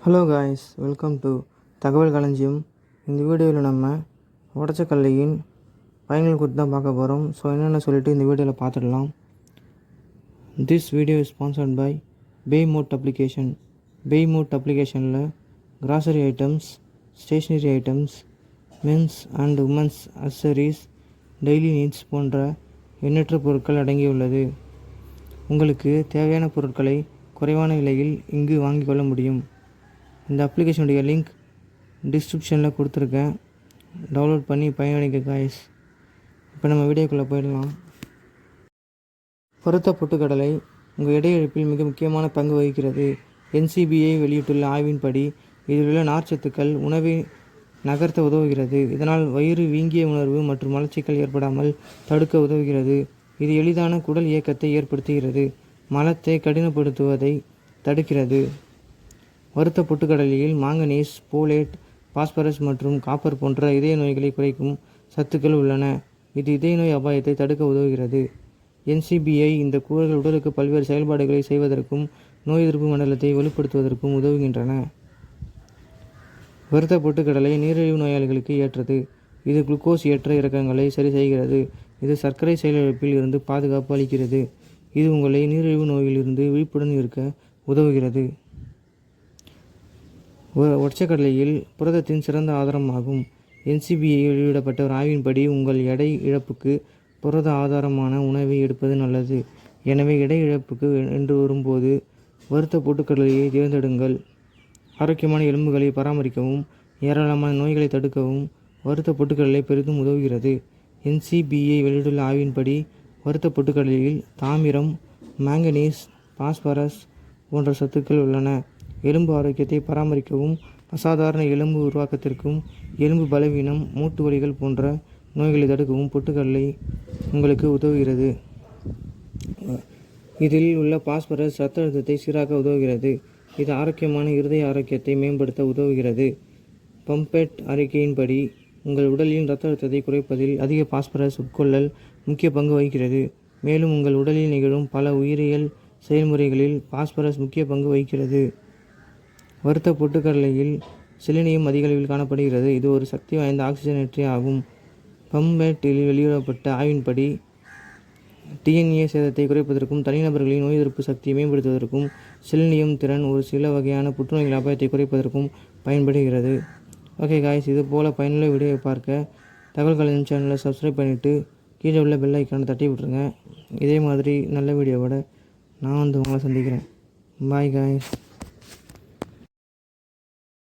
Hello guys, welcome to தகவல் களஞ்சியம். இந்த வீடியோவில் நம்ம உடச்சக்கல்லையின் பயன்கள் குறித்து தான் பார்க்க போகிறோம். ஸோ என்னென்ன சொல்லிவிட்டு இந்த வீடியோவில் பார்த்துடலாம். This video is sponsored by Paymode application. Paymode அப்ளிகேஷனில் grocery items, stationery items, men's and women's accessories, daily needs போன்ற எண்ணற்ற பொருட்கள் அடங்கியுள்ளது. உங்களுக்கு தேவையான பொருட்களை குறைவான விலையில் இங்கு வாங்கிக் கொள்ள முடியும். இந்த அப்ளிகேஷனுடைய லிங்க் டிஸ்கிரிப்ஷனில் கொடுத்துருக்கேன். டவுன்லோட் பண்ணி பயனடைங்க காய்ஸ். இப்போ நம்ம வீடியோக்குள்ளே போயிடலாம். பருத்த பொட்டுக்கடலை உங்கள் எடை இழப்பில் மிக முக்கியமான பங்கு வகிக்கிறது. NCBI வெளியிட்டுள்ள ஆய்வின்படி இதில் உள்ள நார்ச்சத்துக்கள் உணவை நகர்த்த உதவுகிறது. இதனால் வயிறு வீங்கிய உணர்வு மற்றும் மலச்சிக்கல் ஏற்படாமல் தடுக்க உதவுகிறது. இது எளிதான குடல் இயக்கத்தை ஏற்படுத்துகிறது. மலத்தை கடினப்படுத்துவதை தடுக்கிறது. வறுத்த பொட்டுக்கடலையில் மாங்கனீஸ், போலேட், பாஸ்பரஸ் மற்றும் காப்பர் போன்ற இதய நோய்களை குறைக்கும் சத்துக்கள் உள்ளன. இது இதய நோய் அபாயத்தை தடுக்க உதவுகிறது. NCBI இந்த கூறுகள் உடலுக்கு பல்வேறு செயல்பாடுகளை செய்வதற்கும் நோய் எதிர்ப்பு மண்டலத்தை வலுப்படுத்துவதற்கும் உதவுகின்றன. வறுத்த பொட்டுக்கடலை நீரிழிவு நோயாளிகளுக்கு ஏற்றது. இது குளுக்கோஸ் ஏற்ற இறக்கங்களை சரி செய்கிறது. இது சர்க்கரை செயலிழப்பில் இருந்து பாதுகாப்பு அளிக்கிறது. இது உங்களை நீரிழிவு நோயிலிருந்து விழிப்புடன் இருக்க உதவுகிறது. ஒற்றைக்கடலையில் புரதத்தின் சிறந்த ஆதாரமாகும். NCBI வெளியிடப்பட்ட ஒரு ஆய்வின்படி உங்கள் எடை இழப்புக்கு புரத ஆதாரமான உணவை எடுப்பது நல்லது. எனவே எடை இழப்புக்கு என்று வரும்போது வறுத்த பொட்டுக்கடலையை தேர்ந்தெடுங்கள். ஆரோக்கியமான எலும்புகளை பராமரிக்கவும் ஏராளமான நோய்களை தடுக்கவும் வறுத்த பொட்டுக்கடலை பெரிதும் உதவுகிறது. NCBI வெளியிட்டுள்ள ஆய்வின்படி வறுத்த பொட்டுக்கடலையில் தாமிரம், மாங்கனீஸ், பாஸ்பரஸ் போன்ற சத்துக்கள் உள்ளன. எலும்பு ஆரோக்கியத்தை பராமரிக்கவும் அசாதாரண எலும்பு உருவாக்கத்திற்கும் எலும்பு பலவீனம், மூட்டு வலிகள் போன்ற நோய்களை தடுக்கவும் பொட்டுக்கடலை உங்களுக்கு உதவுகிறது. இதில் உள்ள பாஸ்பரஸ் இரத்த அழுத்தத்தை சீராக்க உதவுகிறது. இது ஆரோக்கியமான இருதய ஆரோக்கியத்தை மேம்படுத்த உதவுகிறது. பம்பெட் அறிக்கையின்படி உங்கள் உடலின் இரத்த அழுத்தத்தை குறைப்பதில் அதிக பாஸ்பரஸ் உட்கொள்ளல் முக்கிய பங்கு வகிக்கிறது. மேலும் உங்கள் உடலில் நிகழும் பல உயிரியல் செயல்முறைகளில் பாஸ்பரஸ் முக்கிய பங்கு வகிக்கிறது. வறுத்த பொட்டுக்கடலையில் செலினியம் அதிக அளவில் காணப்படுகிறது. இது ஒரு சக்தி வாய்ந்த ஆக்சிஜனேற்றி ஆகும். பம்பெட்டில் வெளியிடப்பட்ட ஆய்வின்படி DNA சேதத்தை குறைப்பதற்கும் தனிநபர்களின் நோய் எதிர்ப்பு சக்தியை மேம்படுத்துவதற்கும் செலினியம் திறன் ஒரு சில வகையான புற்றுநோய்கள் அபாயத்தை குறைப்பதற்கும் பயன்படுகிறது. ஓகே காய்ஸ், இது போல் பயனுள்ள வீடியோவை பார்க்க தகவல் களஞ்சியம் சேனலை சப்ஸ்கிரைப் பண்ணிவிட்டு கீழே உள்ள பெல் ஐக்கானை தட்டி விட்ருங்க. இதே மாதிரி நல்ல வீடியோவோட நான் உங்களை சந்திக்கிறேன். Bye guys.